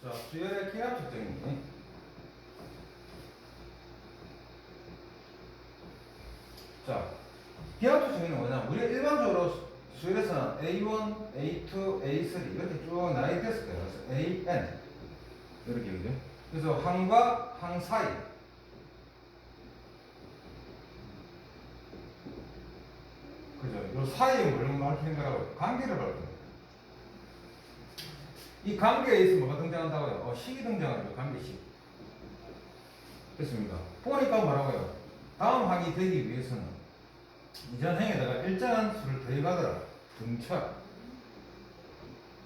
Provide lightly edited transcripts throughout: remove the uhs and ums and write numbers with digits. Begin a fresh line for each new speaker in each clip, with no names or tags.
자, 수열의 기압 특징이. 자, 기압 특징은 뭐냐? 우리가 일반적으로 수열에서는 A1, A2, A3 이렇게 쭉 나뉘게 됐을 거예요. 그래서 AN 이렇게 그죠? 그래서 항과 항 사이. 그죠? 요 사이에 뭘 밝히는 거라고요? 관계를 밝히는 거예요. 이 관계에 있으면 뭐가 등장한다고요? 식이 등장하죠. 관계식. 됐습니까? 보니까 뭐라고요? 다음 항이 되기 위해서는 이전 항에다가 일정한 수를 더해가더라. 등차.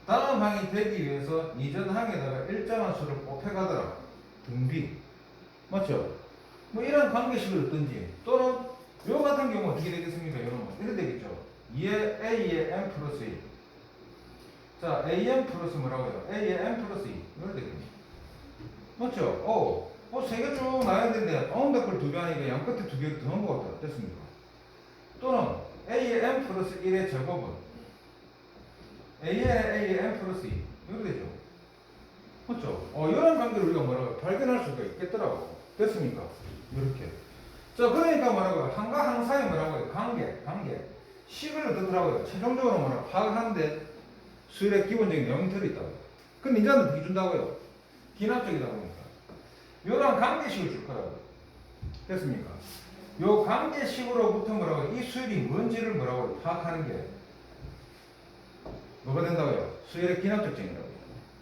다음 항이 되기 위해서 이전 항에다가 일정한 수를 곱해가더라. 등비. 맞죠? 뭐 이런 관계식을 얻든지 또는 요 같은 경우 어떻게 되겠습니까? 여러분 이렇게 되겠죠. 2의 A의 M 플러스 2. 자, AM 플러스 뭐라고요? A의 M 플러스 2. 이렇게 되겠죠. 맞죠? 세 개 쭉 나야 되는데 가운데 걸 2개 하니까 양 끝에 2개 더한 것 같다. 됐습니까? 또는 A의 M 플러스 1의 제곱은 A의 M 플러스 2. 이렇게 되죠. 맞죠? 이런 관계를 우리가 뭐라고 발견할 수가 있겠더라고. 됐습니까? 이렇게. 자, 그러니까 뭐라고요? 항과 항 사이 뭐라고요? 관계. 식을 얻더라고요. 최종적으로 뭐라고? 파악하는데 수열의 기본적인 내용이 들어있다고요. 그럼 이제는 어떻게 준다고요? 기납적이다 보니까. 요런 관계식을 줄 거라고요. 됐습니까? 요 관계식으로부터 뭐라고요? 이 수열이 뭔지를 뭐라고요? 파악하는 게 뭐가 된다고요? 수열의 기납적증이라고요.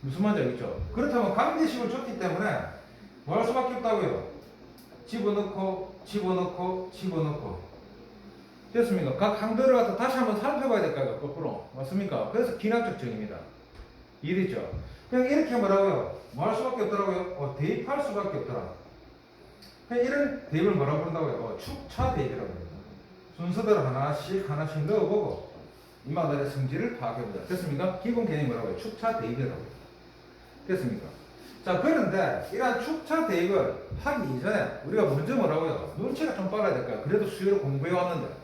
무슨 말인지 알겠죠? 그렇다면 관계식을 줬기 때문에 뭐 할 수밖에 없다고요? 집어넣고 됐습니까? 각 항들을 갖다 다시 한번 살펴봐야 될까요? 거꾸로. 맞습니까? 그래서 기납적증입니다. 이해됐죠? 그냥 이렇게 뭐라고요? 뭐 할 수밖에 없더라고요? 대입할 수밖에 없더라. 그냥 이런 대입을 뭐라고 부른다고요? 축차 대입이라고 합니다. 순서대로 하나씩 넣어보고 이마들의 성질을 파악해보자. 됐습니까? 기본 개념이 뭐라고요? 축차 대입이라고. 됐습니까? 자, 그런데 이러한 축차 대입을 하기 이전에 우리가 먼저 뭐라고요? 눈치가 좀 빨라야 될까요? 그래도 수열을 공부해 왔는데.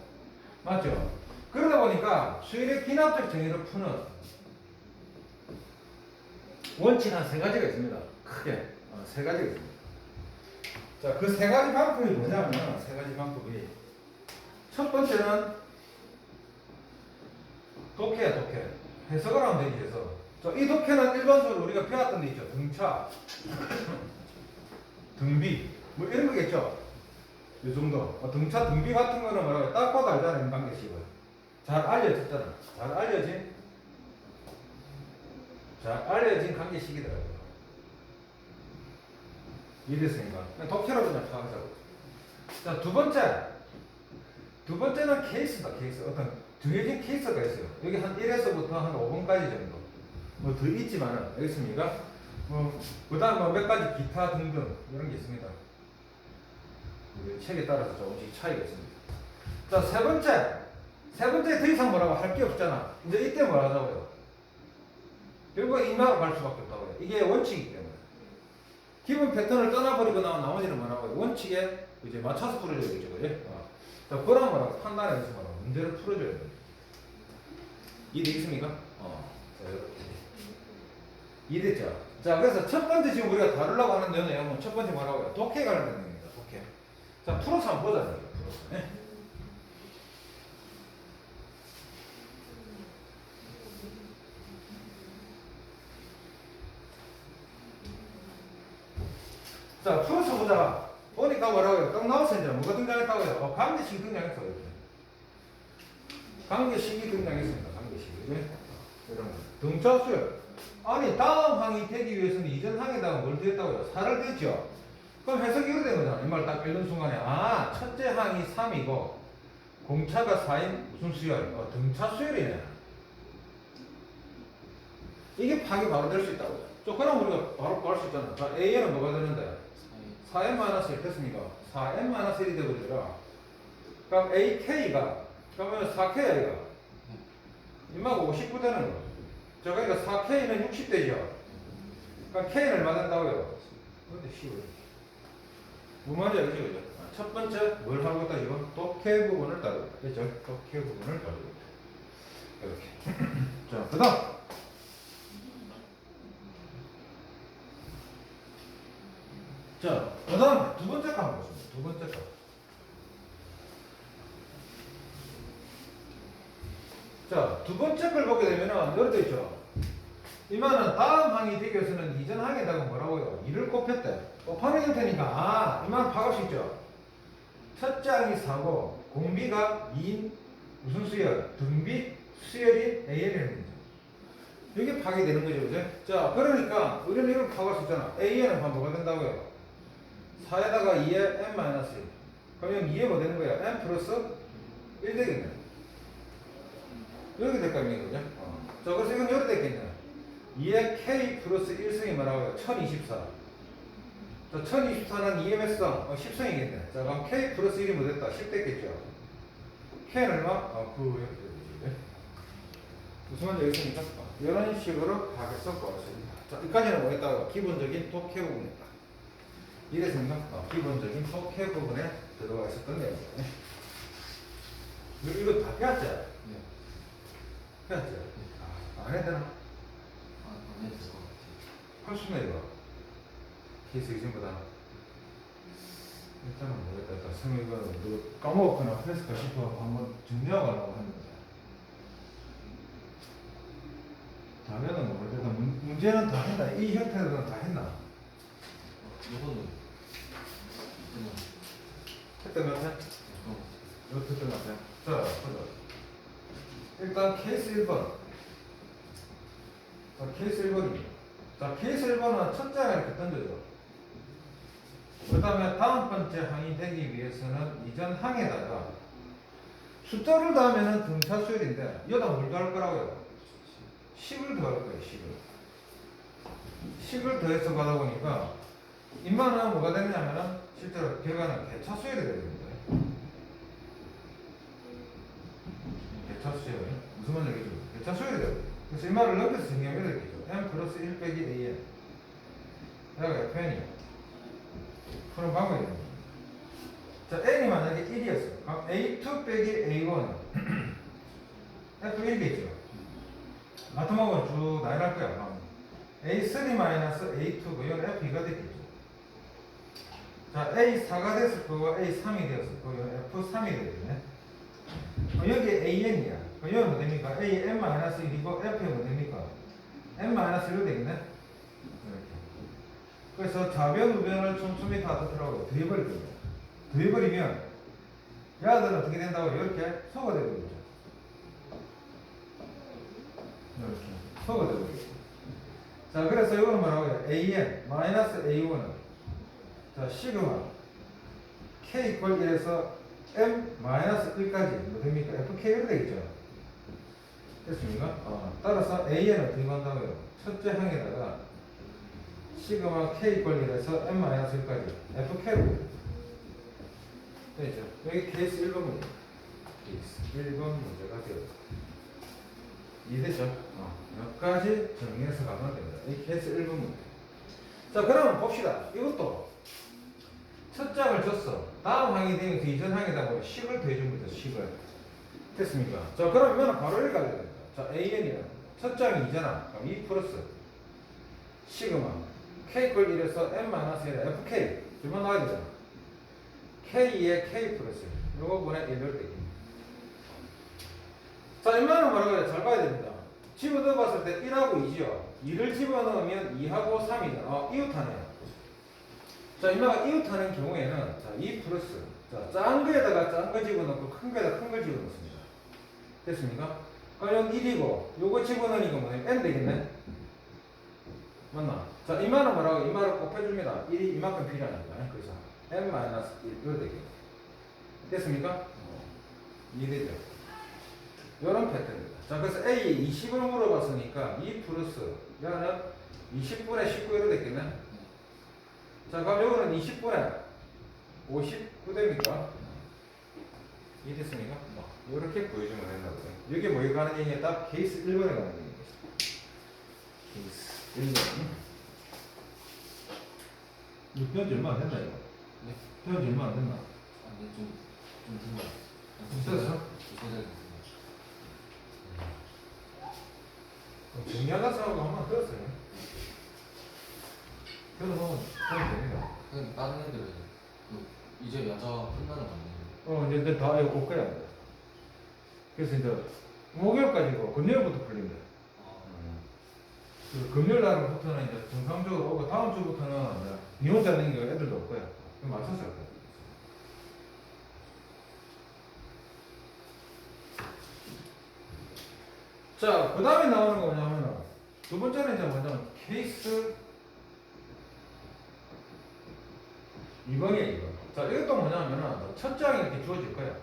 맞죠? 그러다 보니까 수열의 기납적 정의를 푸는 원칙 한 3가지가 있습니다. 크게 3가지가 있습니다. 자, 그 3가지 방법이 뭐냐면 3가지 방법이 첫 번째는 독해야. 해석을 하면 되지. 해서 이 독해는 일반적으로 우리가 배웠던 데 있죠. 등차, 등비 뭐 이런 거겠죠. 이 정도. 등차, 등비 같은 거는 뭐라고 딱 봐도 알잖아요. 관계식을 잘 알려진 관계식이더라고요. 이해됐습니까? 독해로 그냥 파악하자고. 자, 두 번째는 케이스다. 어떤 정해진 케이스가 있어요. 여기 한 1에서부터 한 5번까지 정도. 뭐 더 있지만은, 알겠습니까? 그 다음 몇 가지 기타 등등, 이런 게 있습니다. 책에 따라서 조금씩 차이가 있습니다. 자, 세 번째 더 이상 뭐라고 할 게 없잖아. 이제 이때 뭐 하자고요? 결국 임하로 갈 수밖에 없다고요. 이게 원칙이기 때문에. 기본 패턴을 떠나버리고 나면 나머지는 뭐라고요? 원칙에 이제 맞춰서 풀어줘야 되죠. 그래? 자, 그럼 뭐라고? 판단해서 뭐라고? 문제를 풀어줘야 돼요. 이해되겠습니까? 자, 이렇게. 이해됐죠? 자, 그래서 첫 번째 지금 우리가 다루려고 하는 내용은 첫 번째 뭐라고요? 독해 관련된 내용입니다. 독해. 자, 풀어서 한번 보자. 풀어서. 네? 자, 풀어서 보자. 보니까 뭐라고요? 딱 나와서 이제 뭐가 등장했다고요? 관계식이 등장했어요. 관계식이 등장했습니다. 관계식이. 이런 거. 등차수열. 아니, 다음 항이 되기 위해서는 이전 항에다가 뭘 더했다고요? 4를 더했죠? 그럼 해석이 이렇게 된 거잖아. 이 말 딱 읽는 순간에. 첫째 항이 3이고, 공차가 4인 무슨 수열? 등차수열이네. 이게 파악이 바로 될 수 있다고요. 그럼 우리가 바로 구할 수 있잖아. 자, A에는 뭐가 되는데? 4n-1 됐습니까? 4n-1이 되버리더라. 그럼 AK가, 그러면 4K야, 이거. 임마가 59 되는 거. 자, 그러니까 4K는 60되죠. 그럼 K는 얼마 된다고요? 근데 쉬워요. 뭔 말인지 알겠죠? 그죠? 첫 번째, 뭘 하고 있다, 지금? 독해 부분을 따르고 있다. 그죠? 독해 부분을 따르고 있다. 이렇게. 자, 그 다음. 자, 그 다음에 두 번째 거 한번 보겠습니다. 두 번째 거. 자, 두 번째 걸 보게 되면은, 여기 있죠. 이만은 다음 항이 되기 위해서는 이전 항에다가 뭐라고요? 2를 곱했대. 곱하는 형태니까, 아, 이만 파악할 수 있죠. 첫째 항이 4고, 공비가 2인 무슨 수열? 등비 수열인 AN이라는 거죠. 이게 파괴되는 거죠, 그죠? 자, 그러니까, 우리는 이걸 파악할 수 있잖아. AN은 뭐가 된다고요? 4에다가 2에 n-1. 그러면 2에 뭐 되는 거야? n 플러스 1 되겠네. 이렇게 될 거 아닙니까? 그죠? 자, 그래서 이건 이렇게 되겠네. 2에 k 플러스 1승이 뭐라고요? 1024. 자, 1024는 2의 몇 성? 10성이겠네. 자, 그럼 k 플러스 1이 뭐 됐다? 10 됐겠죠? k는 얼마? 9 이렇게 되지. 무슨 말인지 알겠습니까? 이런 식으로 파악해서 구하겠습니다. 자, 여기까지는 뭐였다고? 기본적인 독해 부분이다. 이랬습니까? 기본적인 독해 부분에 들어가 있었던 내용이에요. 이거 다 배웠죠?
네.
배웠죠? 안 해야 되나?
안 해도 될것 같아요.
할 수 있나 이거? 케이스 이전보다 일단은 모르겠다. 일단 선생님은 너 까먹었거나 그랬을까 싶어 한번 정리하고 하려고 하는데 답변은 모르겠다. 문제는 다 했나? 이 형태는 다 했나?
이거는 그냥
했던 것 같아? 이거 했던 것 같아? 자, 보자. 일단 케이스 1번. 자, 케이스 1번입니다. 자, 케이스 1번은 첫째 항을 이렇게 던져줘. 그 다음에 다음 번째 항이 되기 위해서는 이전 항에다가 숫자를 더하면은 등차 수열인데 여기다 뭘 더할 거라고요? 10을 더할 거예요. 10을 더해서 가다 보니까 인만은 뭐가 되느냐면은 실제로 결과는 개차 수열이 되거든요. 개차 수열. 무슨 말인지 알겠죠? 개차 수열이 되거든요. 그래서 이 말을 넘겨서 정리하면 되겠죠. m 플러스 1 빼기 an. 여기가 fn이요. 푸는 방법이 있는 거죠. 자, n이 만약에 1이었어요. 그럼 a2 빼기 a1은 f1이겠죠. 마트먹은 쭉 나열할 거야. 그럼 a3 마이너스 a2고 이건 f2가 됐겠죠. 자, a4가 됐을 거고 a3이 되었을 거고 이건 f3이 되겠네. 여기 an이야. 여기 뭐 됩니까? an 마이너스 1이고 f는 뭐 됩니까? n 마이너스 1로 되겠네. 이렇게. 그래서 좌변 우변을 촘촘히 다 더더라고요. 더해버릴 겁니다. 더해버리면 야들은 어떻게 된다고 이렇게 소가 되버리죠. 이렇게 소가 되버리죠. 자, 그래서 이거는 뭐라고요? an 마이너스 a1은 자 시그마 k 이퀄 1에서 m 마이너스 1까지 뭐 됩니까? fk로 되겠죠. 됐습니까? 따라서 an은 어떻게 한다고요? 첫째 항에다가 시그마 k 이퀄 1에서 m 마이너스 1까지 fk로 되죠. 여기 케이스 1번 문제. 케이스 1번 문제가 되었다. 이해되죠? 여기까지 정리해서 가면 됩니다. 이 케이스 1번 문제. 자, 그러면 봅시다. 이것도 첫 장을 줬어. 다음 항이 되면 그 이전 항에다 뭐 10을 더해줍니다. 10을. 됐습니까? 자, 그럼 이거는 바로 이렇게 가야 됩니다. 자, an이는 첫 장이 2잖아. 그럼 2 플러스 시그마 k 걸 1에서 m 마이너스 1에 fk 두번 나와야 되잖아. k에 k 플러스 요거 분의 1을 빼기. 자, 이만은 뭐라고 해요? 잘 봐야 됩니다. 집어넣어 봤을 때 1하고 2지요. 2를 집어넣으면 2하고 3이다. 이웃하네요. 자, 이마가 이웃하는 경우에는 자, 2 플러스 자, 작은 거에다가 작은 거 집어넣고 큰 거에다 큰 걸 집어넣습니다. 됐습니까? 그럼 1이고 요거 집어넣으니까 뭐냐? n 되겠네? 맞나? 자, 이마는 뭐라고? 이마를 곱해줍니다. 1이 이만큼 필요하니까. 그래서 n-1 이거 되겠네. 됐습니까? 이해되죠? 요런 패턴입니다. 자, 그래서 A 20을 물어봤으니까 2 플러스 여기는 20분의 19로 됐겠네. 자, 그럼 요거는 20분의 59 됩니까? 이해됐습니까? 요렇게 보여주면 된다고요. 이게 뭐에 가는 얘기냐? 딱 케이스 1번에 가는 얘기입니다. 케이스 1번. 이거 배운 지 얼마 안 됐나, 이거?
네.
배운 지 얼마 안 됐나?
네, 좀 든 것 같아요.
됐어? 정리하다 생각하고 한번 들었어요. 그래서 보면 됩니다.
그냥 다른 애들은 이제 야자 끝나는 거 아니에요?
이제 다 이거 올 거야. 그래서 이제 목요일까지고 금요일부터 풀린다. 그 금요일 날부터는 이제 정상적으로 오고 다음 주부터는 이제 니 혼자 있는 게 애들도 올 거야. 그럼 맞춰서 할 거야. 자, 그 다음에 나오는 거 뭐냐면은 두 번째는 이제 뭐냐면 케이스 2번이에요, 2번. 자, 이것도 뭐냐면은 첫 장이 이렇게 주어질 거야.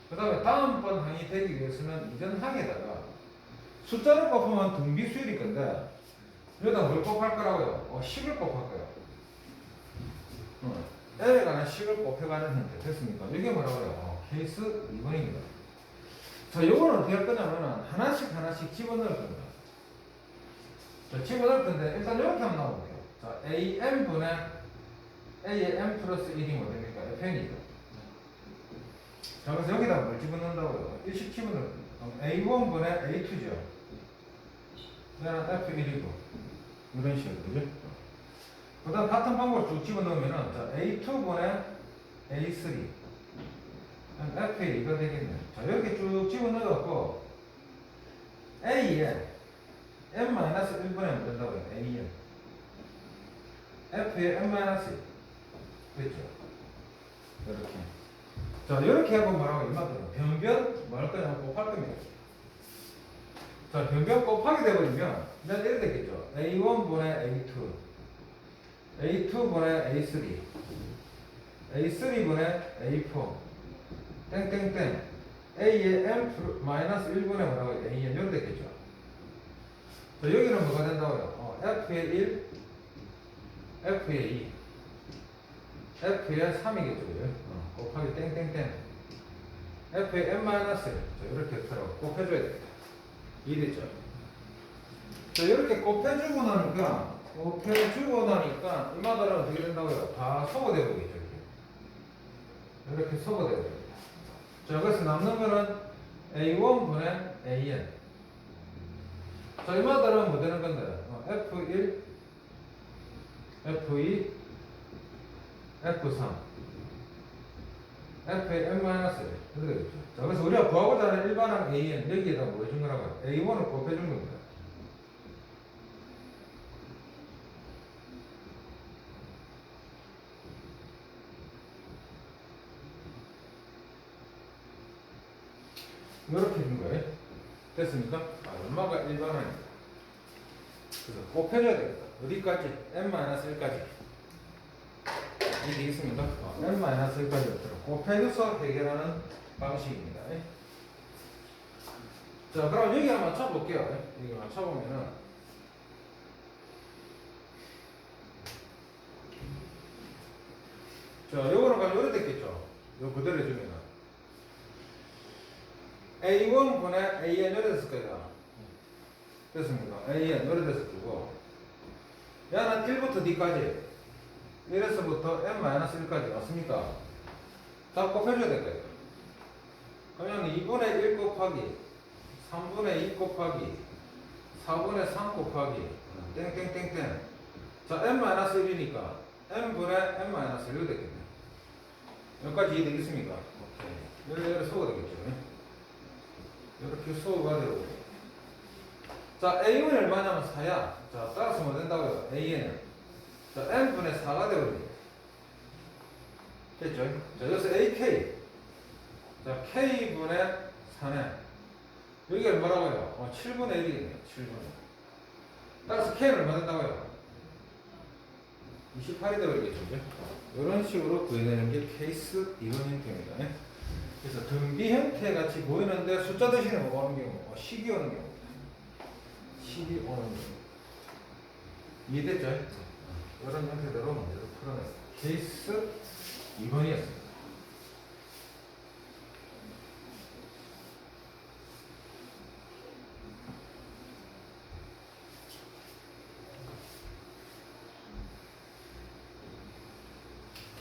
그 다음에 다음번 항이 되기 위해서는 이전 항에다가 숫자를 곱하면 등비수열일 건데 여기다 뭘 곱할 거라고요? 10을 곱할 거예요. L에 관한 10을 곱해가는 형태 됐습니까? 이게 뭐라고요? 케이스 2번입니다. 자, 요거는 어떻게 할 거냐면은 하나씩 집어넣을 겁니다. 자, 집어넣을 건데 일단 이렇게 한번 나와볼게요. 자, AM분의 A의 M 플러스 1이 뭐 됩니까? FN이죠. 자, 그래서 여기다 뭘 집어넣는다고요? 1씩 집어넣을 겁니다. A1분의 A2죠. 얘는 F1이고 이런 식으로, 그죠? 그 다음 같은 방법을 쭉 집어넣으면은 자, A2분의 A3 F1가 되겠네. 자, 이렇게 쭉 집어넣어갖고 A에 M-1분의 뭐 된다고요? A에 F에 M-1 됐죠? 이렇게. 자, 이렇게 하고 뭐라고 이만큼 변변 뭐 할 거냐 곱할 겁니다. 자, 변변 곱하게 되버리면 이제 이렇게 되겠죠. A1분의 A2 A2분의 A3 A3분의 A4 땡땡땡 A의 M-1분의 뭐라고 An 이렇게 되겠죠. 자, 여기는 뭐가 된다고요? F의 1 F의 2 F의 3이겠죠. 곱하기 땡땡땡 F의 M-1 자, 이렇게 곱해줘야 됩니다. 이해됐죠? 자, 이렇게 곱해주고 나니까 이마들은 어떻게 된다고요? 다 소거되어 보겠죠. 이렇게 소거되어 됩니다. 자, 그래서 남는 거는 A1분의 AN. 자, 이마들은 뭐 되는 건데? F1 F2 F3 F의 M-1 이렇게 되겠죠. 자, 그래서 우리가 구하고자 하는 일반항 AN 여기에다 뭐 해준 거라고요? A1을 곱해준 겁니다. 이렇게 준 거예요. 됐습니까? 얼마가 일반항입니다. 그래서 곱해줘야 되겠다. 어디까지? M-1까지. 이게 되겠습니까? M-1까지 곱해줘서 해결하는 방식입니다. 자, 그럼 여기 한번 맞춰볼게요. 여기 맞춰보면은 자, 요거는 그럼 요래 됐겠죠? 요 그대로 해주면은 A1분의 AN 요래 됐을 거예요. 됐습니까? AN 요래 됐을 거고 얘는 1부터 D까지 1에서부터 M-1까지 맞습니까? 다 곱해줘야 될 거예요. 그러면 2분의 1 곱하기 3분의 2 곱하기 4분의 3 곱하기 땡땡땡땡. 자, M-1이니까 M분의 M-1 이렇게 되겠네. 여기까지 이해되겠습니까? 오케이. 여기 소가 되겠죠. 이렇게 소가 되고. 자, A는 얼마냐면 4야. 자, 따라서 뭐 된다고요? A는 자, M분의 4가 되버립니다. 됐죠? 자, 여기서 AK. 자, K분의 4네. 여기 얼마라고요? 7분의 1이겠네요. 7분의. 따라서 K는 얼마 된다고요? 28이 되버리겠죠? 이런 식으로 구해내는 게 케이스 2번 형태입니다. 그래서 등비 형태 같이 보이는데 숫자 대신에 뭐가 오는 경우? 식이 오는 경우. 식이 오는 경우. 이해됐죠? 이런 형태대로 문제를 풀어내요. 케이스 2번이었습니다.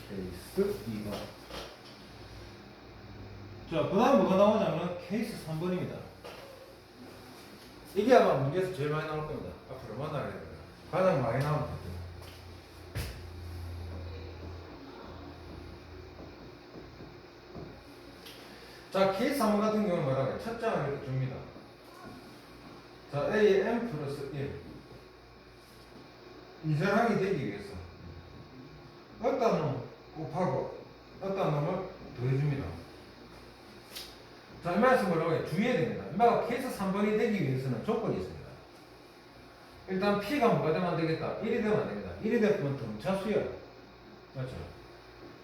케이스 2번. 자, 그 다음 뭐가 나오냐면 케이스 3번입니다. 이게 아마 문제에서 제일 많이 나올 겁니다. 앞으로 만나야 됩니다. 가장 많이 나오는 거죠. 자, 케이스 3번 같은 경우는 뭐라고 해요? 첫 장을 이렇게 줍니다. 자, A의 M 플러스 1. 이전항이 되기 위해서 어떤 놈 곱하고 어떤 놈을 더해줍니다. 자, 이 말씀 뭐라고 해요? 주의해야 됩니다. 이마가 케이스 3번이 되기 위해서는 조건이 있습니다. 일단 P가 뭐가 되면 안 되겠다? 1이 되면 안 됩니다. 1이 되면 등차 수열. 맞죠?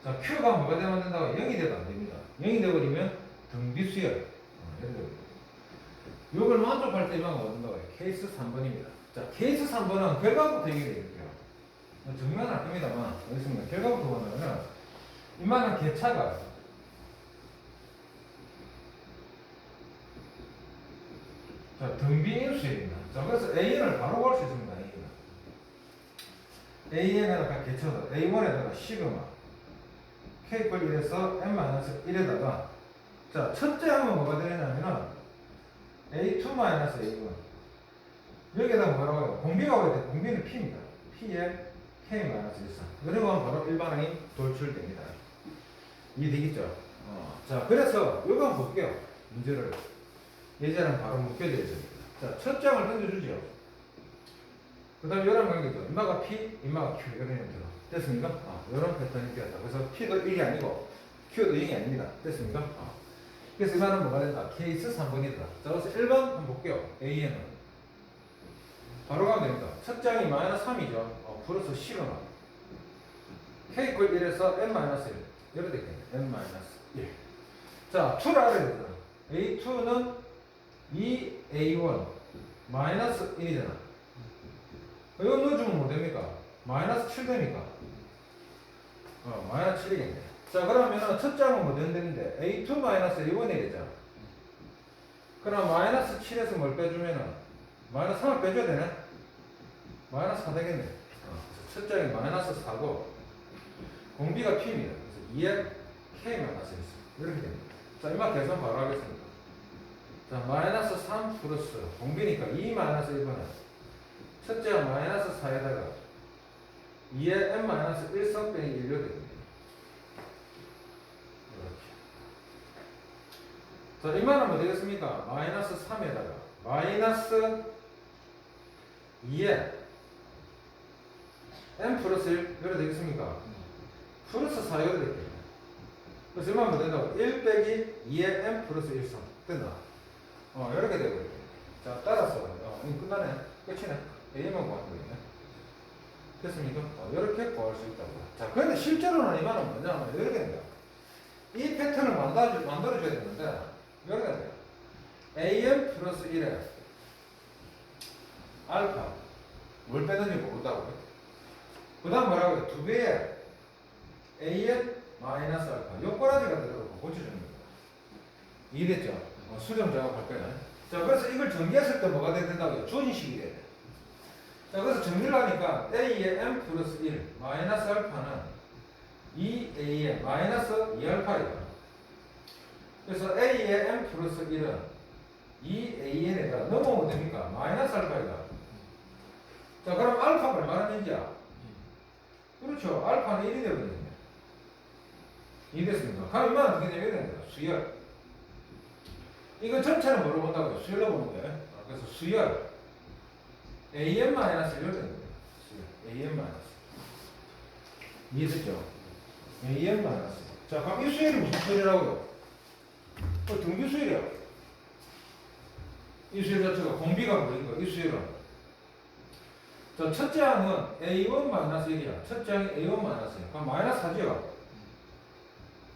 자, Q가 뭐가 되면 안 된다고? 0이 돼도 안 됩니다. 0이 되버리면 등비 수열. 이렇게 됩니다. 이걸 만족할 때 이마가 뭐 된다고 해요? 케이스 3번입니다. 자, 케이스 3번은 결과부터 얘기해 드릴게요. 정리는 할 겁니다만, 알겠습니다. 결과부터 보면, 이만한 개차가, 자, 등비인수입니다. 자, 그래서 AN을 바로 구할 수 있습니다. AN에다가 개차다. A1에다가 시그마, K꼴 1에서 N-1에다가, 자, 첫째 하면 뭐가 되냐면은, A2-A1. 여기에다 뭐라고 해요? 공비가 와야 돼. 공비는 P입니다. P에 K-1. 그리고 하면 바로 일반항이 돌출됩니다. 이해되겠죠? 자, 그래서 이거 한번 볼게요. 문제를. 예제는 바로 묶여져 있습니다. 자, 첫 장을 던져주죠. 그 다음에 이런 관계죠. 인마가 P, 인마가 Q. 이런 형태로. 됐습니까? 이런 패턴이 되었다. 그래서 P도 1이 아니고 Q도 0이 아닙니다. 됐습니까? 그래서 이만은 뭐가 된다? 케이스 3번이다. 자, 그래서 1번 한번 볼게요. AN은. 바로 가면 됩니다. 첫 장이 마이너스 3이죠. 플러스 시그마. K꼴 1에서 N-1. 이렇게 되겠네. N-1. 자, 2를 알아야 되잖아. A2는 2A1 마이너스 1이잖아. 이거 넣어주면 뭐 됩니까? 마이너스 7 됩니까? 마이너스 7이겠네. 자, 그러면은 첫 장은 뭐 된다는데 A2 마이너스 A1이 되잖아. 그럼 마이너스 7에서 뭘 빼주면은 마이너스 3을 빼줘야 되네? 마이너스 4 되겠네. 첫 장이 마이너스 4고 공비가 P입니다. 그래서 2에 K 마이너스 1 이렇게 됩니다. 자, 이만 계산 바로 하겠습니다. 자, 마이너스 3 플러스 공비니까 2 마이너스 1번은 첫째가 마이너스 4에다가 2에 n 마이너스 1성 빼기 1로 됩니다. 이렇게. 자, 이만하면 뭐 되겠습니까? 마이너스 3에다가 마이너스 2에 n 플러스 1 이렇게 되겠습니까? 플러스 4 이렇게 됩니다. 그래서 이만하면 뭐 된다고? 1 빼기 2에 n 플러스 1성 된다. 이렇게 되거든요. 자, 따라서 이거 끝나네. 끝이네. A만 구하는 거예요. 됐습니까? 이렇게 구할 수 있다고. 자, 그런데 실제로는 이만은 뭐냐면 이렇게 됩니다. 이 패턴을 만들어줘야 되는데 이렇게 돼요. AM 플러스 1에 알파 뭘 빼는지 모른다고요. 그 다음 뭐라고 해요? 2배에 AM 마이너스 알파 요 꼬라지가 들어가고 고쳐주는 겁니다. 이해됐죠? 수정 작업할 거예요. 자, 그래서 이걸 전개했을 때 뭐가 돼야 된다고요? 준식이 돼야 돼. 자, 그래서 정리를 하니까 A의 M 플러스 1 마이너스 알파는 2A의 마이너스 2알파이다. 그래서 A의 M 플러스 1은 2AN에다 넘어오면 됩니까? 마이너스 알파이다. 자, 그럼 알파가 얼마나 되는지야? 그렇죠. 알파는 1이 되거든요. 이해됐습니까? 그럼 이만 어떻게 되면 됩니다. 수열. 이거 전체는 뭐로 본다고요? 수열로 보는 거예요. 그래서 수열 AM 마이너스 1로 되는 거예요. AM 마이너스. 이해됐죠? AM 마이너스. 자, 그럼 이 수열이 무슨 수열이라고요? 등비 수열이야. 이 수열 자체가 공비가 뭐인 거야? 이 수열은. 자, 첫째 항은 A1 마이너스 1이야. 첫째 항이 A1 마이너스 1. 그럼 마이너스 4죠?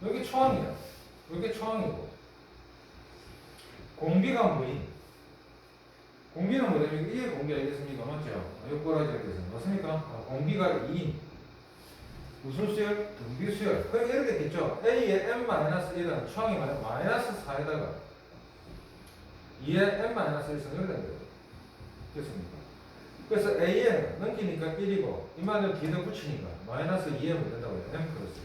여기 초항이야. 여기 초항이고. 공비가 뭐인? 공비는 뭐냐면 이게 공비 알겠습니까? 맞죠? 요거라지 알겠습니까? 맞습니까? 공비가 2인. 무슨 수열? 등비 수열. 그럼 이렇게 됐죠? A의 n-1은 초항이 마이너스 4에다가 2의 n-1을 이렇게 된거예요. 됐습니까? 그래서 A에 넘기니까 1이고 이만을 뒤에다 붙이니까 마이너스 2에 뭐 된다고요? n 플러스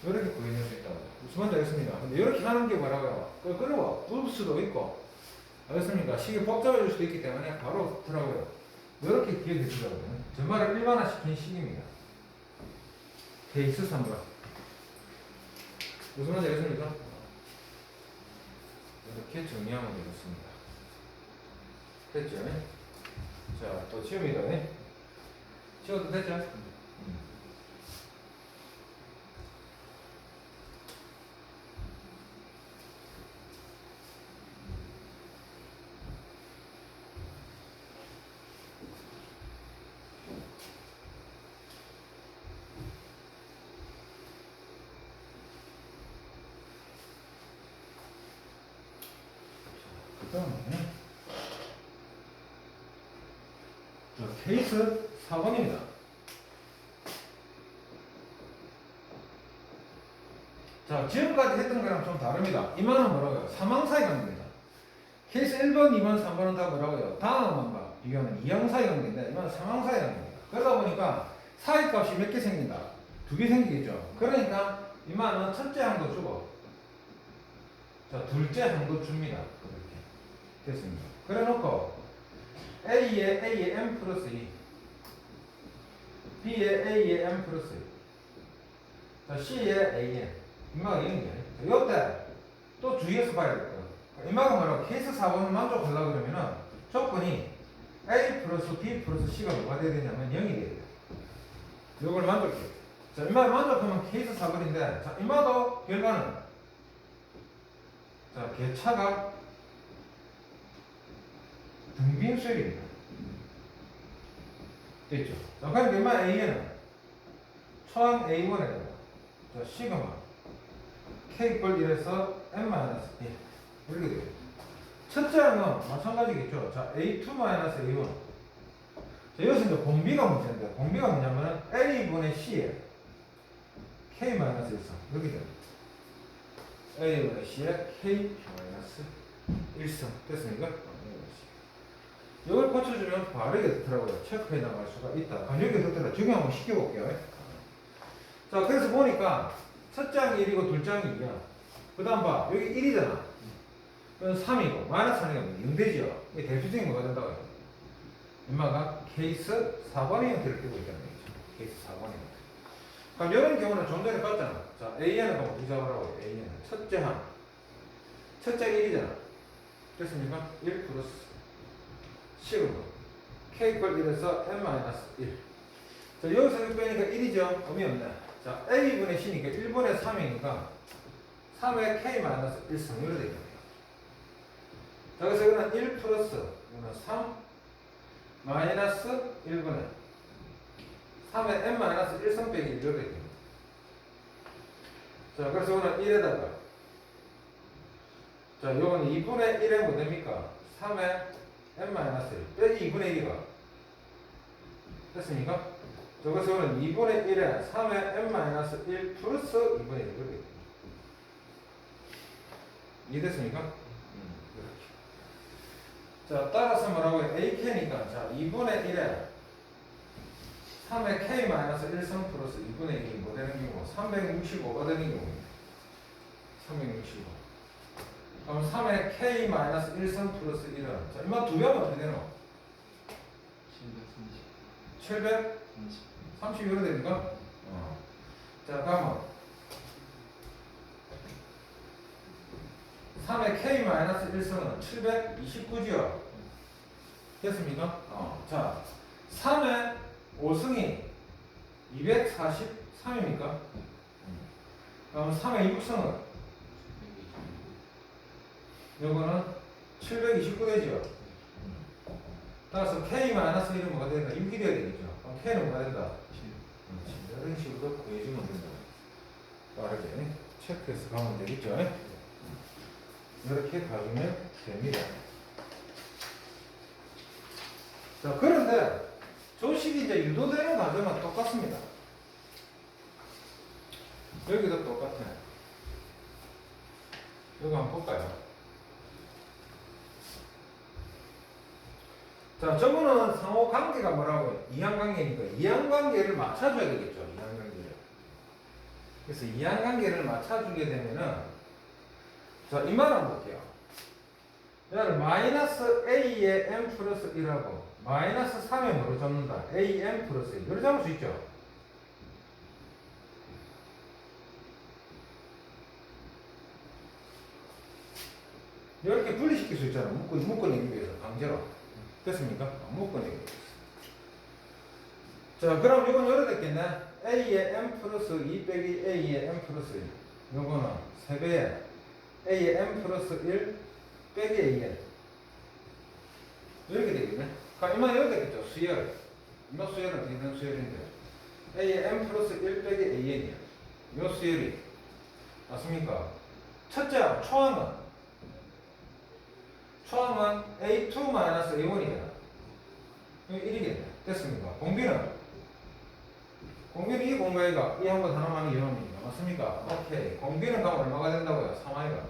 1. 이렇게 구해낼 수 있다고. 무슨 말인지 알겠습니까? 근데 이렇게 하는 게 뭐라고요? 그리고 부을 수도 있고 알겠습니까? 식이 복잡해질 수도 있기 때문에 바로 더라고요. 이렇게 기억해 주더라고요. 정말을 일반화시킨 식입니다. 케이스 3번. 무슨 말인지 알겠습니까? 이렇게 정리하면 되겠습니다. 됐죠? 자, 또 지웁니다. 지워도 되죠? 그 다음에 케이스 4번입니다. 자, 지금까지 했던 거랑 좀 다릅니다. 이만은 뭐라고요? 사망사의 관계입니다. 케이스 1번, 2번, 3번은 다 뭐라고요? 다음과 비교하는 이항사의 관계인데 이만은 사망사의 관계입니다. 그러다 보니까 사이값이 몇 개 생긴다? 2개 생기겠죠. 그러니까 이만은 첫째 항도 주고 자, 둘째 항도 줍니다. 이렇게 됐습니다. 그래 놓고 A에 m 플러스 2 B에 A에 m 플러스 2 자, C에 A에 이마가 이런 게 이때 또 주의해서 봐야 될 거예요. 이마가 뭐라고 케이스 4번을 만족하려고 그러면은 조건이 A 플러스 B 플러스 C가 뭐가 돼야 되냐면 0이 돼야 돼요. 이걸 만족해. 자, 이마를 만족하면 케이스 4번인데 자, 이마도 결과는 자, 개차가 등빈수열입니다. 됐죠? 자, 그러니까 이마 A에는 초항 A1에다가 자, 시그마 K꼴 1에서 M-1 이렇게 돼요. 첫째 항은 마찬가지겠죠. 자, A2-A1 자, 여기서 이제 공비가 문제인데 공비가 뭐냐면 A분의 C에 K-1 이렇게 돼요. A분의 C에 K-1 됐습니까? 이걸 고쳐주면 바르게 듣더라고요. 체크해 나갈 수가 있다. 여기 듣더라. 중요 한번 시켜볼게요. 자, 그래서 보니까 첫째 항이 1이고 둘째 항이 2야. 그 다음 봐. 여기 1이잖아. 그럼 3이고, 마이너스 3이면 0 되죠. 이게 대표적인 뭐가 된다고요? 엄마가 케이스 4번의 형태를 띄고 있다는 얘기죠. 케이스 4번의 형태. 그럼 이런 경우는 좀 전에 봤잖아. 자, AN은 한번 부자하라고 해요. AN은. 첫째 항. 첫째 항이 1이잖아. 됐습니까? 1 플러스 시그마. K꼴 1에서 M-1. 자, 여기서 여기 빼니까 1이죠. 의미 없네. 자, A분의 C니까 1분의 3이니까 3의 K-1승 이렇게 되겠네요. 자, 그래서 이거는 1 플러스 이거는 3 마이너스 1분의 3의 M-1승 빼기 1 이렇게 됩니다. 자, 그래서 이거는 1에다가 자, 이거는 2분의 1에 뭐 됩니까? 3의 M-1 빼기 2분의 1이가 됐습니까? 저것은 2분의 1에 3의 m-1 플러스 2분의 1 이렇게 이해됐습니까? 이렇게. 자, 따라서 뭐라고요? ak니까 자 2분의 1에 3의 k-1승 플러스 2분의 1이 뭐 되는 경우 365가 되는 경우입니다. 365 그럼 3의 k-1승 플러스 1은 자, 이만 두 배면 어떻게 되노? 730 30 이렇게 됩니까? 자, 그러면 3의 K-1승은 729죠? 됐습니까? 자, 3의 5승이 243입니까? 그럼 3의 6승은 요거는 729되죠? 따라서 K-1은 뭐가 된다? 6이 돼야 되겠죠? 그럼 K는 뭐가 된다? 이런 식으로 구해주면 된다. 빠르게 체크해서 가면 되겠죠? 이렇게 가주면 됩니다. 자, 그런데 조식이 이제 유도되는 과정은 똑같습니다. 여기도 똑같아요. 이거 한번 볼까요? 자, 저거는 상호 관계가 뭐라고요? 이항관계니까 이항관계를 맞춰줘야 되겠죠. 이항관계를. 그래서 이항관계를 맞춰주게 되면은 자, 이 말 한번 볼게요. 얘를 마이너스 a의 m 플러스 1하고 마이너스 3의 뭐로 잡는다? am 플러스 1. 이걸 잡을 수 있죠. 이렇게 분리시킬 수 있잖아. 묶어내기 위해서 강제로. 됐습니까? 묶어내기 위해서. 자, 그럼 이건 이렇게 됐겠네. A의 M 플러스 2 빼기 A의 M 플러스 1. 요거는 3배에 A의 M 플러스 1 빼기 A의 이렇게 되겠네. 그럼 이만 이렇게 되겠죠. 수열. 이만 수열은 어떻게 되는 수열인데? A의 M 플러스 1 빼기 AN이야. 요 수열이. 맞습니까? 첫째, 초항은 A2 마이너스 A1이잖아. 1이겠네. 됐습니까? 공비는 이 공간이가 이 한번 하나만 이용합니다. 맞습니까? 오케이. 공비는 가면 얼마가 된다고요? 3i가.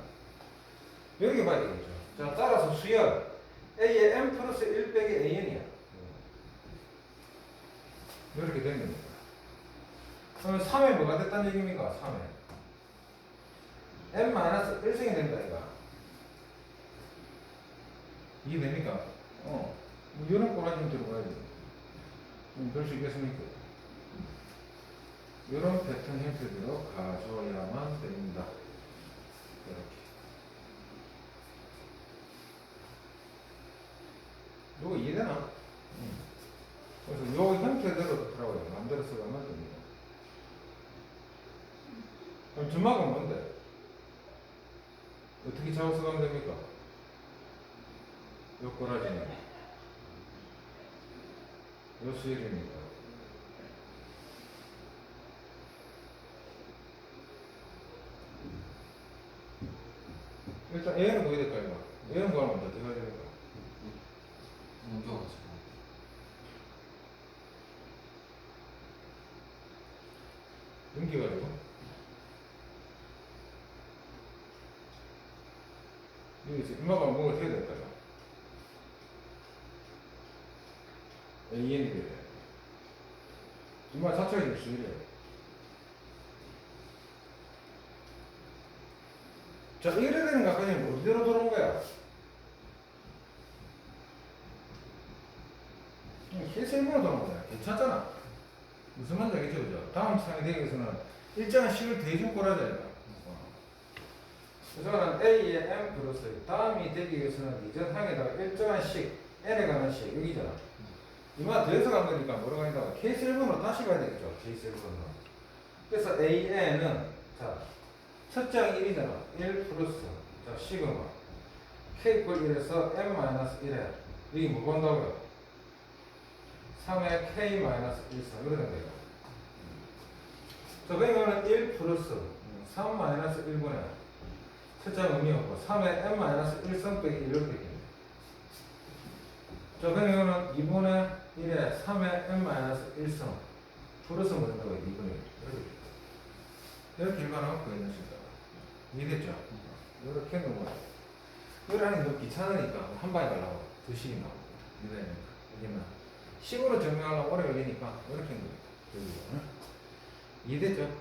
여기 봐야 되겠죠. 자, 따라서 수열. A의 M 플러스 1 빼기 AN이야. 이렇게 된 겁니다. 그러면 3에 뭐가 됐다는 얘기입니까? 3에. M 마이너스 1승이 된다, 이거. 이해됩니까? 뭐 이런 꼬라지 좀 들어가야 돼. 볼 수 있겠습니까? 이런 패턴 형태대로 가져야만 됩니다. 이렇게. 이거 이해되나? 그래서 요 형태대로 더라고요. 마음대로 써가면 됩니다. 그럼 주막은 뭔데? 어떻게 작업 써가면 됩니까? 요 꼬라지는 요 수열입니다. 일단 A는 뭐야 될까요? A는 뭐하면 어떻게 해야 될까?
옮겨가지고.
넘겨가지고 여기서 이마가 뭐가 어떻게 될까요? AN이 돼야 돼. 이마 자체가 지금 수열이에요. 자, 이래 되는 거 아까 전에 어디로 돌아온 거야? 실생으로 돌아온 거야. 괜찮잖아. 무슨 말인지 알겠죠? 그죠? 다음 차례 되기 위해서는 일정한 식을 대준 꼬라져야 돼. 그래서 A의 M 플러스 다음이 되기 위해서는 이전 항에다가 일정한 식, N에 관한 식, 여기잖아. 이마 더해서 간 거니까 뭐라고 한다고? K7번으로 다시 가야 되겠죠? K7번으로. 그래서 AN은, 자, 첫째 항 1이잖아. 1 플러스, 자, 시그마. K 꼴 1에서 M 마이너스 1에, 여기 뭐 본다고요? 3의 K 마이너스 1선, 이렇게 된다, 이거. 자, 그러면 1 플러스, 3 마이너스 1분의, 첫째 항 의미 없고, 3의 M 마이너스 1선 빼기 1 이렇게 되겠네. 자, 그러면 2분의 1에 3의 M 마이너스 1선, 플러스 뭐 된다고요? 2분의 1. 이렇게 일반하고 있는 식이다. 이해됐죠? 이렇게 놓으면 이걸 하는 게 너무 귀찮으니까 한 방에 가려고 두 식이 나오고 이래니까 여기는 식으로 정리하려고 오래 걸리니까 이렇게 놓는 거예요. 이해됐죠?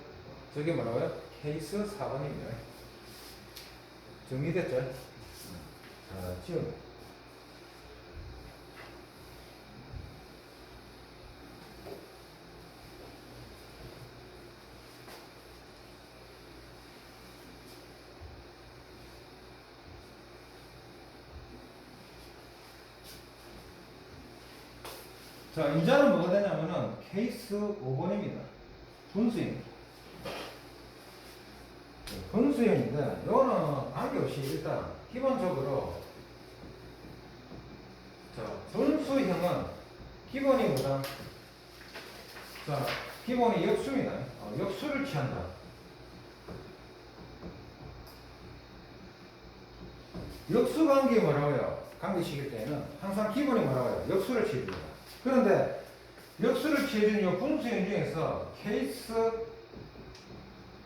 저게 뭐라고요? 케이스 4번입니다. 정리됐죠? 자, 지금 자, 이자는 뭐가 되냐면은 케이스 5번입니다. 분수입니다. 분수형인데 이거는 관계없이 일단 기본적으로 자, 분수형은 기본이 뭐다? 자, 기본이 역수입니다. 역수를 취한다. 역수 관계 뭐라고요? 관계식일 때는 항상 기본이 뭐라고요? 역수를 취해줍니다. 그런데 역수를 취해준 이 분수형 중에서 케이스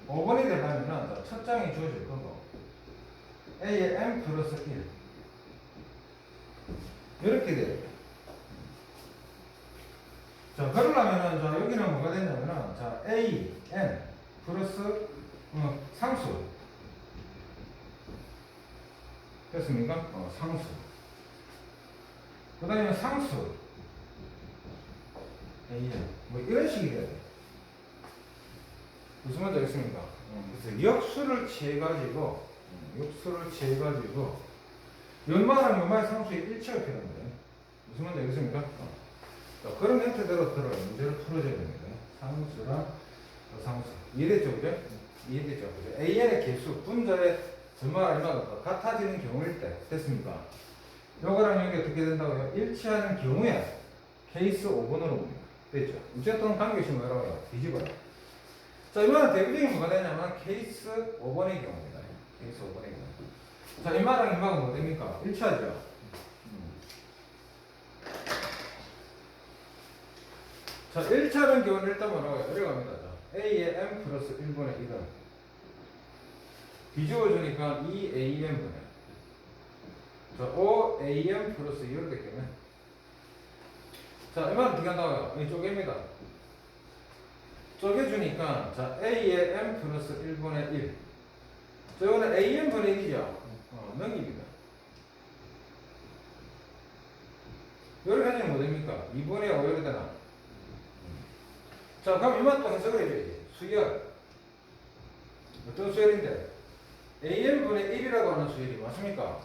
5번이 되려면 첫 장이 주어질 거고 A의 M 플러스 1 이렇게 돼요. 자, 그러려면은 자, 여기는 뭐가 되냐면은 자, A, N 플러스 상수 됐습니까? 상수. 그 다음에 상수 AN 뭐 이런 식이 돼야 돼. 무슨 말인지 알겠습니까? 그래서 역수를 취해가지고 연마랑 연마의 상수의 일치가 필요한 거예요. 무슨 말인지 알겠습니까? 자, 그런 형태대로 들어요. 문제를 풀어줘야 됩니다. 상수랑 상수. 이해됐죠, 그죠? 이해됐죠, 그죠? AN의 개수, 분자의 전마랑 연마가 같아지는 경우일 때 됐습니까? 요거랑 여기 어떻게 된다고요? 일치하는 경우에 케이스 5번으로 옵니다. 됐죠? 우체 또는 관계식 뭐라고 해요? 뒤집어라. 자, 이만한 대비적인 뭐가 되냐면 케이스 5번의 경우입니다. 케이스 5번의 경우. 자, 이마랑 이마가 뭐 됩니까? 일치하죠? 자, 1차는 경우는 일단 뭐라고 해요? 이렇게 갑니다. 자, A의 M 플러스 1분의 1은 뒤집어주니까 2AM분의 자, 5AM 플러스 2로 됐겠네. 자, 이마는 어떻게 한다고요? 이 쪼개입니다. 쪼개주니까 자, A의 M 플러스 1분의 1 자, 이거는 AM분의 1이죠? 넘깁니다. 이렇게 하면 뭐 됩니까? 2분의 5 이렇게 되나? 자, 그럼 이만 또 해석을 해줘야지. 수열. 어떤 수열인데? AN분의 1이라고 하는 수열이 맞습니까?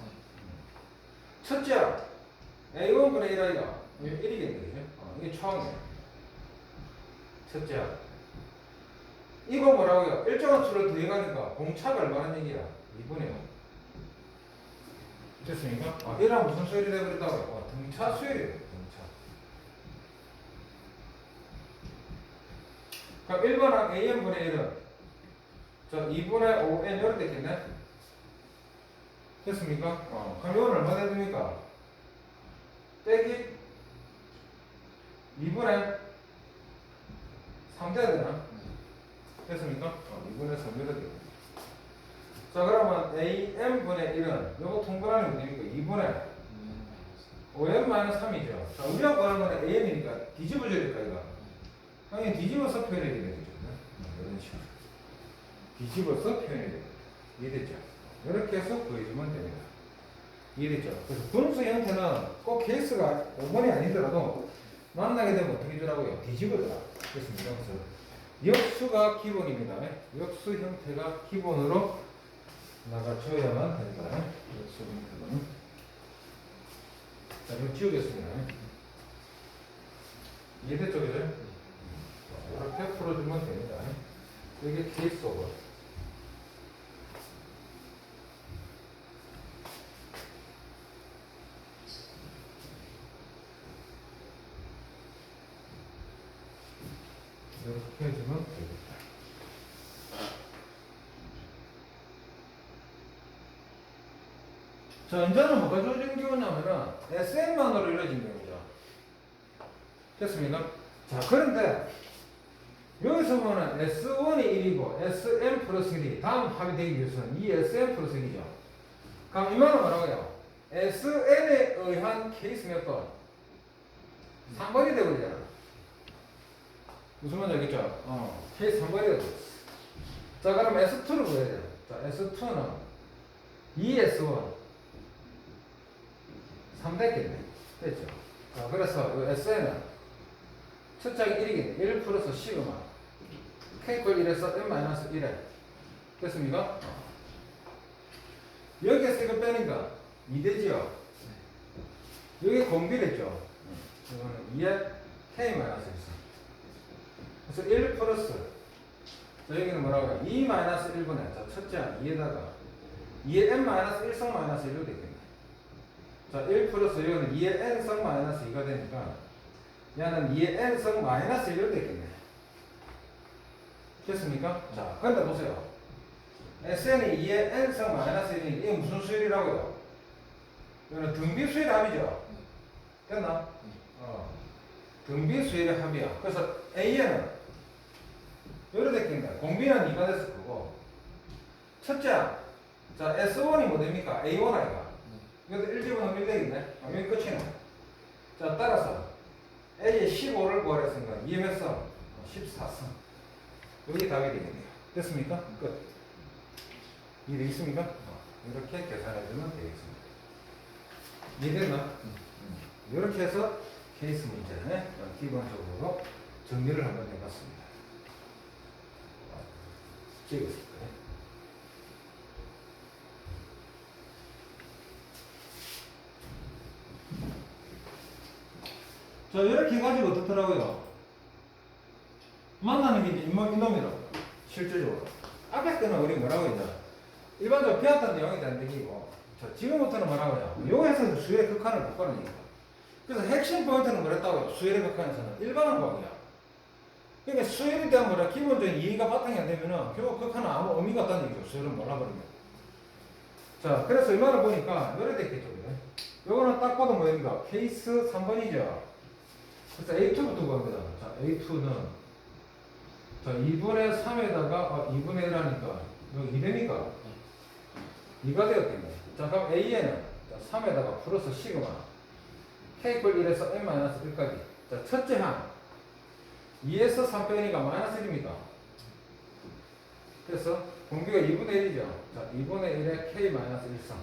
첫째, A1분의 1 아이가 1이겠네, 그죠? 이게 처음이에요. 첫째. 이거 뭐라고요? 일정한 수를 더해가니까 공차가 얼마나 얘기야? 2분의 5. 됐습니까? 얘랑 무슨 수열이 되어버렸다고요? 등차 수열이에요, 등차. 그럼 1번은 AN분의 1은 자, 2분의 5n 이렇게 됐겠네? 됐습니까? 그럼 이건 얼마 됩니까? 빼기 2분의 3 돼야 되나? 됐습니까? 2분의 3 이렇게 됩니다. 자, 그러면 AM분의 1은 요거 통분하는 게 됩니까? 2분의 5n-3이죠. 자, 우리가 구하는 거는 AM이니까 뒤집어줘야 될까, 이거? 당연히 뒤집어서 표현해야 되겠죠. 이런 식으로. 뒤집어서 표현해야 됩니다. 이해됐죠? 이렇게 해서 구해주면 됩니다. 이해됐죠? 그래서 분수 형태는 꼭 케이스가 5번이 아니더라도 만나게 되면 어떻게 주라고요? 뒤집어줘라. 됐습니다. 그래서 역수가 기본입니다. 역수 형태가 기본으로 나가줘야만 된다. 역수 형태는. 자, 이거 지우겠습니다. 이해됐죠? 그죠? 이렇게 풀어주면 됩니다. 이게 케이스 5번. 이렇게 해주면 되겠다. 자, 이제는 뭐가 주어진 경우냐면은 SN만으로 이루어진 경우죠. 됐습니까? 자, 그런데 여기서 보면 S1이 1이고 SM 플러스 1이 다음 합이 되기 위해서는 이 SM 플러스 1이죠. 그럼 이 말은 뭐라고요? SN에 의한 케이스 몇 번? 3번이 되버리잖아. 무슨 말인지 알겠죠? 케이스 3번이 되버렸어. 자, 그럼 S2를 구해야 돼요. 자, S2는 2S1 3 됐겠네. 됐죠? 자, 그래서 이 SN은 첫 짝이 1이겠네. 1 플러스 시그마. K꼴 1에서 n-1에. 됐습니까? 여기에서 이거 빼니까 2 되지요? 여기 공비랬죠? 이거는 2에 K-1. 그래서 1 플러스. 자, 여기는 뭐라고 해요? 2-1분의. 자, 첫째 2에다가 2에 n-1성 -1로 되겠네. 자, 1 플러스 여기는 2에 n성 -2가 되니까 얘는 2에 n성 -1로 되겠네. 됐습니까? 자, 그런데 보세요. SN이 2에 n성 -1이니 이게 무슨 수열이라고요? 이거는 등비 수열의 합이죠? 됐나? 등비 수열의 합이야. 그래서 A에는 요래 됐겠네. 공비는 2가 됐을 거고 첫째, 자, S1이 뭐 됩니까? A1 아이가. 이것도 1 집어넣으면 1 되겠네. 여기 끝이네. 자, 따라서 A의 15를 구하랬으니까 2의 몇 성? 14성. 여기 답이 되겠네요. 됐습니까? 끝. 이해되겠습니까? 이렇게 계산해주면 되겠습니다. 이해됐나? 이렇게 해서 케이스 문제 기본적으로 정리를 한번 해봤습니다. 찍었을까요? 자, 이렇게 해가지고 어떻더라고요? 만나는 게 이제 이놈이라고. 실질적으로. 앞에 거는 우리 뭐라고 하죠? 일반적으로 배웠던 내용이 안 되기고, 자, 지금부터는 뭐라고 해요? 요에서 수열의 극한을 못 가는 얘기다. 그래서 핵심 포인트는 뭐랬다고요? 수열의 극한에서는 일반은 과학이야. 그러니까 수열에 대한 뭐라 기본적인 이해가 바탕이 안 되면은 결국 극한은 아무 의미가 없다는 얘기죠. 수열은 몰라버리면. 자, 그래서 이만을 보니까 요래 됐겠죠. 그래? 요거는 딱 봐도 뭐입니까? 케이스 3번이죠. 그래서 A2부터 봅니다. 자, A2는 자, 2분의 3에다가 2분의 1 하니까 여기 2되니까 2가 되었겠네. 자, 그럼 A에는 3에다가 플러스 시그마 K꼴 1에서 n-1까지. 자, 첫째 항 2에서 3 빼니까 마이너스 1입니다. 그래서 공비가 2분의 1이죠. 자, 2분의 1에 K-1상.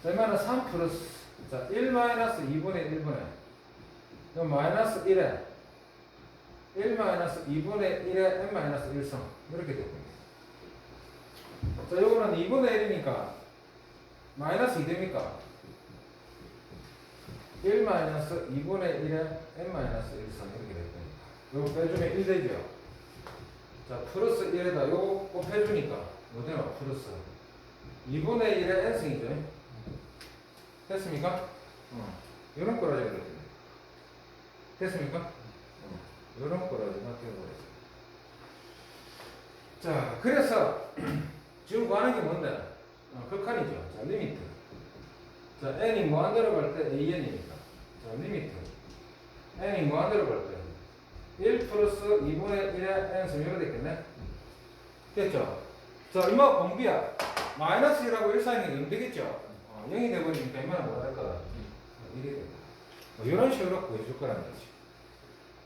자, 이만은 3 플러스 자, 1 마이너스 2분의 1분의 그럼 마이너스 1에 1 마이너스 2분의 1에 n-1성 이렇게 되거든요. 자, 요거는 2분의 1이니까 마이너스 2 됩니까? 1 마이너스 2분의 1에 n-1성 이렇게 될 거니까 요거 빼주면 1 되죠. 자, 플러스 1에다 요거 꼭 빼주니까 뭐 되나? 플러스 2분의 1에 n승이죠. 됐습니까? 요런 거라지 그랬거든요. 됐습니까? 요런 거라지만 되어버렸어요. 자, 그래서 지금 구하는 게 뭔데? 극한이죠. 자, 리미트. 자, n이 무한대로 갈 때 an이니까. 자, 리미트. n이 무한대로 갈 때 1 플러스 2분의 1의 n승 이렇게 됐겠네? 됐죠? 자, 이마 공비야. 마이너스 1하고 1 사이는 0 되겠죠? 0이 되버리니까 이마는 뭐가 될 거다? 1이 된다. 이런 식으로 구해줄 거라는 거지.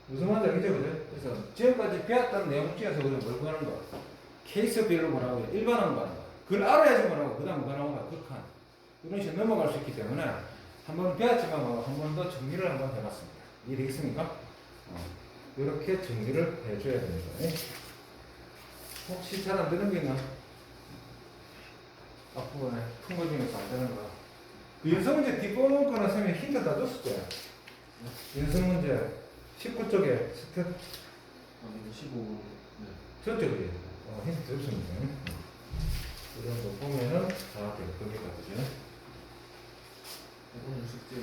무슨 말인지 알겠죠? 그죠? 그래서 지금까지 배웠던 내용 중에서 우리가 뭘 구하는 거? 케이스별로 뭐라고 해요? 일반항 구하는 거. 그걸 알아야지 뭐라고. 그 다음 뭐가 나오는 거야? 극한. 이런 식으로 넘어갈 수 있기 때문에 한번 배웠지만 한 번 더 정리를 한번 해봤습니다. 이해되겠습니까? 이렇게 정리를 해줘야 됩니다. 혹시 잘 안 되는 게 있나? 앞부분에 큰 거 중에서 안 되는 거. 연습 문제 뒷부분 거는 선생님이 힌트 다 줬을 거야. 연습 문제 19쪽에 스텝
15. 네.
저쪽에 힌트 줬습니다. 이런 거 보면은 다 될 겁니다. 그죠?
이거는 숙제.